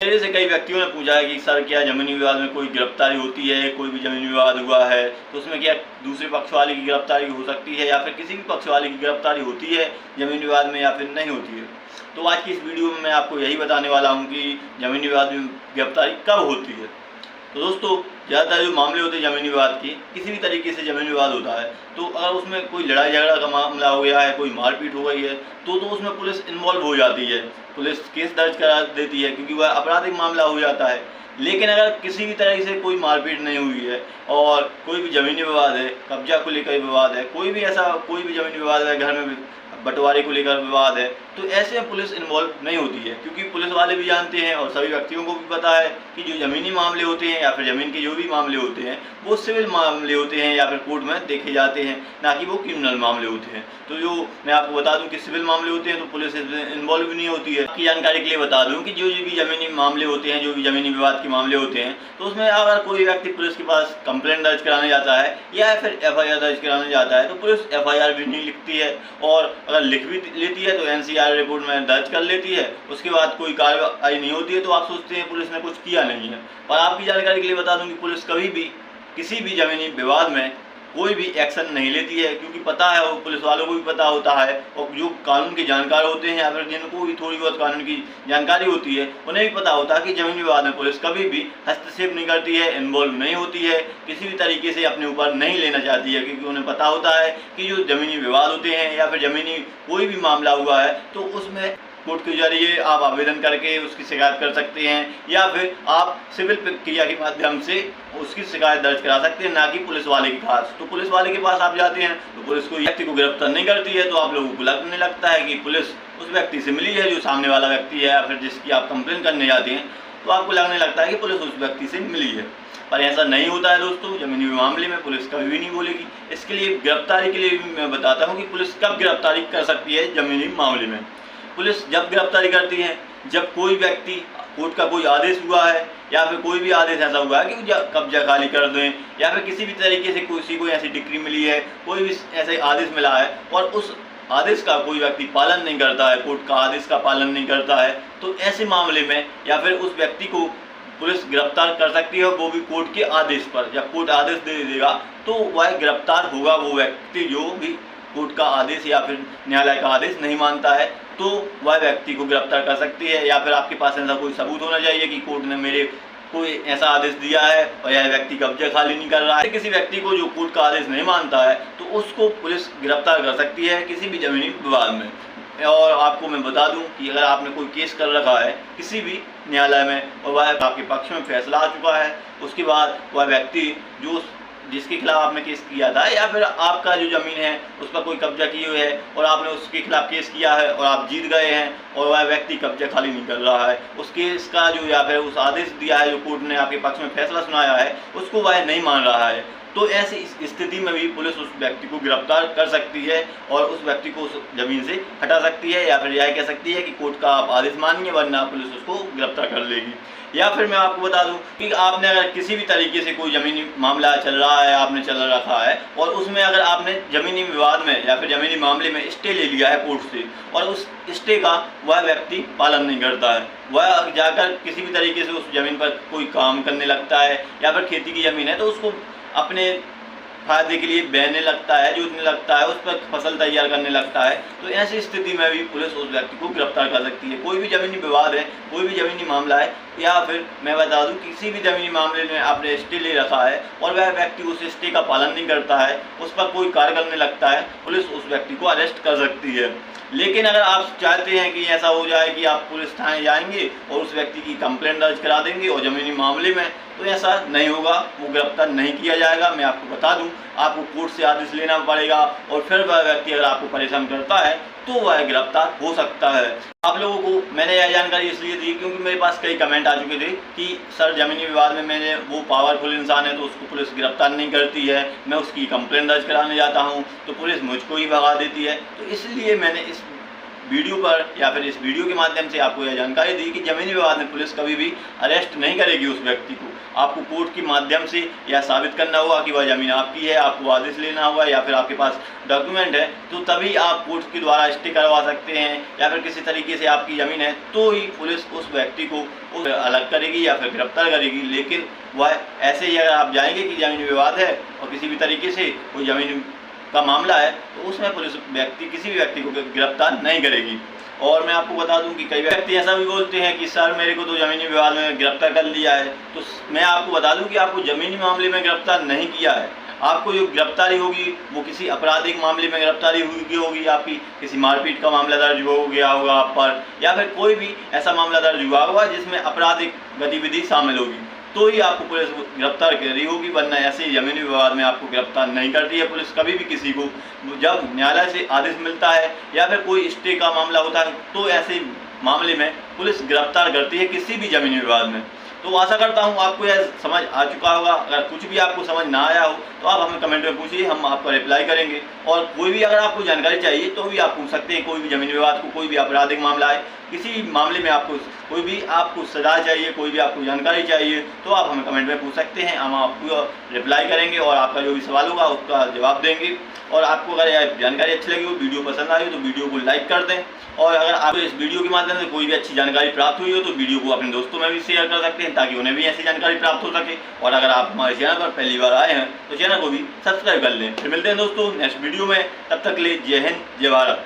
मेरे से कई व्यक्तियों ने पूछा है कि सर क्या जमीनी विवाद में कोई गिरफ्तारी होती है, कोई भी जमीनी विवाद हुआ है तो उसमें क्या दूसरे पक्ष वाले की गिरफ्तारी हो सकती है या फिर किसी भी पक्ष वाले की गिरफ्तारी होती है जमीनी विवाद में या फिर नहीं होती है। तो आज की इस वीडियो में मैं आपको यही बताने वाला हूँ कि जमीनी विवाद में गिरफ्तारी कब होती है। तो दोस्तों, ज़्यादातर जो मामले होते हैं ज़मीनी विवाद के, किसी भी तरीके से ज़मीनी विवाद होता है तो अगर उसमें कोई लड़ाई झगड़ा का मामला हो गया है, कोई मारपीट हो गई है तो उसमें पुलिस इन्वॉल्व हो जाती है, पुलिस केस दर्ज करा देती है क्योंकि वह आपराधिक मामला हो जाता है। लेकिन अगर किसी भी तरह से कोई मारपीट नहीं हुई है और कोई भी ज़मीनी विवाद है, कब्जा को लेकर विवाद है, कोई भी ज़मीनी विवाद है, घर में बंटवारे को लेकर विवाद है, तो ऐसे में पुलिस इन्वॉल्व नहीं होती है क्योंकि पुलिस वाले भी जानते हैं और सभी व्यक्तियों को भी पता है कि जो ज़मीनी मामले होते हैं या फिर ज़मीन के जो भी मामले होते हैं वो सिविल मामले होते हैं या फिर कोर्ट में देखे जाते हैं, ना कि वो क्रिमिनल मामले होते हैं। तो जो मैं आपको बता दूं कि सिविल मामले होते हैं तो पुलिस इन्वॉल्व भी नहीं होती है। आपकी जानकारी के लिए बता दूं कि जो भी ज़मीनी मामले होते हैं, जो भी ज़मीनी विवाद के मामले होते हैं, तो उसमें अगर कोई व्यक्ति पुलिस के पास कंप्लेंट दर्ज कराने जाता है या फिर FIR दर्ज कराने जाता है तो पुलिस FIR भी नहीं लिखती है और अगर लिख भी लेती है तो NCR रिपोर्ट में दर्ज कर लेती है। उसके बाद कोई कार्रवाई नहीं होती है तो आप सोचते हैं पुलिस ने कुछ किया नहीं है। और आपकी जानकारी के लिए बता दूं कि पुलिस कभी भी किसी भी ज़मीनी विवाद में कोई भी एक्शन नहीं लेती है क्योंकि पता है, वो पुलिस वालों को भी पता होता है और जो कानून के जानकार होते हैं या फिर जिनको भी थोड़ी बहुत कानून की जानकारी होती है उन्हें भी पता होता है कि ज़मीनी विवाद में पुलिस कभी भी हस्तक्षेप नहीं करती है, इन्वॉल्व नहीं होती है, किसी भी तरीके से अपने ऊपर नहीं लेना चाहती है क्योंकि उन्हें पता होता है कि जो ज़मीनी विवाद होते हैं या फिर ज़मीनी कोई भी मामला हुआ है तो उसमें कोर्ट के जरिए आप आवेदन करके उसकी शिकायत कर सकते हैं या फिर आप सिविल प्रक्रिया के माध्यम से उसकी शिकायत दर्ज करा सकते हैं, ना कि पुलिस वाले के पास। तो पुलिस वाले के पास आप जाते हैं तो पुलिस कोई व्यक्ति को गिरफ्तार नहीं करती है तो आप लोगों को लगने लगता है कि पुलिस उस व्यक्ति से मिली है, जो सामने वाला व्यक्ति है या फिर जिसकी आप कंप्लेन करने जाते हैं तो आपको लगने लगता है कि पुलिस उस व्यक्ति से मिली है। पर ऐसा नहीं होता है दोस्तों, ज़मीनी मामले में पुलिस कभी भी नहीं बोलेगी। इसके लिए गिरफ्तारी के लिए भी मैं बताता हूँ कि पुलिस कब गिरफ्तारी कर सकती है ज़मीनी मामले में। पुलिस जब गिरफ्तारी करती है जब कोई व्यक्ति, कोर्ट का कोई आदेश हुआ है या फिर कोई भी आदेश ऐसा हुआ है कि कब्जा खाली कर दें या फिर किसी भी तरीके से किसी को ऐसी डिक्री मिली है, कोई भी ऐसे आदेश मिला है और उस आदेश का कोई व्यक्ति पालन नहीं करता है, कोर्ट का आदेश का पालन नहीं करता है, तो ऐसे मामले में या फिर उस व्यक्ति को पुलिस गिरफ्तार कर सकती है, वो भी कोर्ट के आदेश पर। जब कोर्ट आदेश दे देगा तो वह गिरफ्तार होगा वो व्यक्ति जो भी कोर्ट का आदेश या फिर न्यायालय का आदेश नहीं मानता है, तो वह व्यक्ति को गिरफ्तार कर सकती है। या फिर आपके पास ऐसा कोई सबूत होना चाहिए कि कोर्ट ने मेरे कोई ऐसा आदेश दिया है और यह व्यक्ति कब्जा खाली नहीं कर रहा है। किसी व्यक्ति को जो कोर्ट का आदेश नहीं मानता है तो उसको पुलिस गिरफ्तार कर सकती है किसी भी ज़मीनी विवाद में। और आपको मैं बता दूं कि अगर आपने कोई केस कर रखा है किसी भी न्यायालय में और वह आपके पक्ष में फैसला आ चुका है, उसके बाद वह व्यक्ति जिसके खिलाफ आपने केस किया था या फिर आपका जो ज़मीन है उस पर कोई कब्जा किए हुए है और आपने उसके खिलाफ केस किया है और आप जीत गए हैं और वह व्यक्ति कब्जा खाली नहीं कर रहा है, उस केस का जो या फिर उस आदेश दिया है जो कोर्ट ने आपके पक्ष में फैसला सुनाया है उसको वह नहीं मान रहा है, तो ऐसी स्थिति में भी पुलिस उस व्यक्ति को गिरफ्तार कर सकती है और उस व्यक्ति को उस ज़मीन से हटा सकती है या फिर यह कह सकती है कि कोर्ट का आप आदेश मानिए वरना पुलिस उसको गिरफ्तार कर लेगी। या फिर मैं आपको बता दूं कि आपने अगर किसी भी तरीके से कोई ज़मीनी मामला चल रहा है, आपने चल रखा है और उसमें अगर आपने ज़मीनी विवाद में या फिर ज़मीनी मामले में स्टे ले लिया है कोर्ट से और उस स्टे का वह व्यक्ति पालन नहीं करता है, वह जाकर किसी भी तरीके से उस ज़मीन पर कोई काम करने लगता है या फिर खेती की ज़मीन है तो उसको अपने फायदे के लिए बहने लगता है, जोतने लगता है, उस पर फसल तैयार करने लगता है, तो ऐसी स्थिति में भी पुलिस उस व्यक्ति को गिरफ्तार कर सकती है। कोई भी ज़मीनी विवाद है, कोई भी ज़मीनी मामला है या फिर मैं बता दूं किसी भी ज़मीनी मामले में आपने स्टे ले रखा है और वह व्यक्ति उस स्टे का पालन नहीं करता है, उस पर कोई कार्य करने लगता है, पुलिस उस व्यक्ति को अरेस्ट कर सकती है। लेकिन अगर आप चाहते हैं कि ऐसा हो जाए कि आप पुलिस थाने जाएंगे और उस व्यक्ति की कंप्लेंट दर्ज करा देंगे और ज़मीनी मामले में, तो ऐसा नहीं होगा, वो गिरफ्तार नहीं किया जाएगा। मैं आपको बता दूं, आपको कोर्ट से आदेश लेना पड़ेगा और फिर वह व्यक्ति अगर आपको परेशान करता है तो वह गिरफ्तार हो सकता है। आप लोगों को मैंने यह जानकारी इसलिए दी क्योंकि मेरे पास कई कमेंट आ चुके थे कि सर ज़मीनी विवाद में मैंने वो पावरफुल इंसान है तो उसको पुलिस गिरफ्तार नहीं करती है, मैं उसकी कंप्लेंट दर्ज कराने जाता हूँ तो पुलिस मुझको ही भगा देती है। तो इसलिए मैंने इस वीडियो पर या फिर इस वीडियो के माध्यम से आपको यह जानकारी दी कि ज़मीनी विवाद में पुलिस कभी भी अरेस्ट नहीं करेगी उस व्यक्ति को। आपको कोर्ट के माध्यम से यह साबित करना होगा कि वह ज़मीन आपकी है, आपको आदेश लेना होगा या फिर आपके पास डॉक्यूमेंट है, तो तभी आप कोर्ट के द्वारा स्टे करवा सकते हैं या फिर किसी तरीके से आपकी ज़मीन है तो ही पुलिस उस व्यक्ति को अलग करेगी या फिर गिरफ्तार करेगी। लेकिन वह ऐसे ही अगर आप जाएंगे कि ज़मीनी विवाद है और किसी भी तरीके से कोई ज़मीन का मामला है तो उसमें पुलिस किसी भी व्यक्ति को गिरफ्तार नहीं करेगी। और मैं आपको बता दूं कि कई व्यक्ति ऐसा भी बोलते हैं कि सर मेरे को तो ज़मीनी विवाद में गिरफ्तार कर लिया है। तो मैं आपको बता दूं कि आपको ज़मीनी मामले में गिरफ्तार नहीं किया है। आपको जो गिरफ्तारी होगी वो किसी आपराधिक मामले में गिरफ्तारी होगी, आपकी किसी मारपीट का मामला दर्ज हो गया होगा आप पर, या फिर कोई भी ऐसा मामला दर्ज हुआ होगा जिसमें आपराधिक गतिविधि शामिल होगी, तो ही आपको पुलिस गिरफ्तार कर रही होगी। वरना ऐसे ही ज़मीनी विवाद में आपको गिरफ्तार नहीं करती है पुलिस कभी भी किसी को। जब न्यायालय से आदेश मिलता है या फिर कोई स्टे का मामला होता है तो ऐसे मामले में पुलिस गिरफ्तार करती है किसी भी ज़मीनी विवाद में। तो आशा करता हूँ आपको यह समझ आ चुका होगा। अगर कुछ भी आपको समझ ना आया हो तो आप हमें कमेंट में पूछिए, हम आपका रिप्लाई करेंगे। और कोई भी अगर आपको जानकारी चाहिए तो भी आप पूछ सकते हैं। कोई भी ज़मीनी विवाद को, कोई भी आपराधिक मामला है, किसी मामले में आपको कोई भी आपको सजा चाहिए, कोई भी आपको जानकारी चाहिए तो आप हमें कमेंट में पूछ सकते हैं। हम आपको रिप्लाई करेंगे और आपका जो भी सवाल होगा उसका जवाब देंगे। और आपको अगर यह जानकारी अच्छी लगी हो, वीडियो पसंद आई हो तो वीडियो को लाइक कर दें। और अगर आपको इस वीडियो के माध्यम से कोई भी अच्छी जानकारी प्राप्त हुई हो तो वीडियो को अपने दोस्तों में भी शेयर कर सकते हैं ताकि उन्हें भी ऐसी जानकारी प्राप्त हो सके। और अगर आप हमारे चैनल पर पहली बार आए हैं तो चैनल को भी सब्सक्राइब कर लें। फिर मिलते हैं दोस्तों नेक्स्ट वीडियो में, तब तक के लिए जय हिंद जय भारत।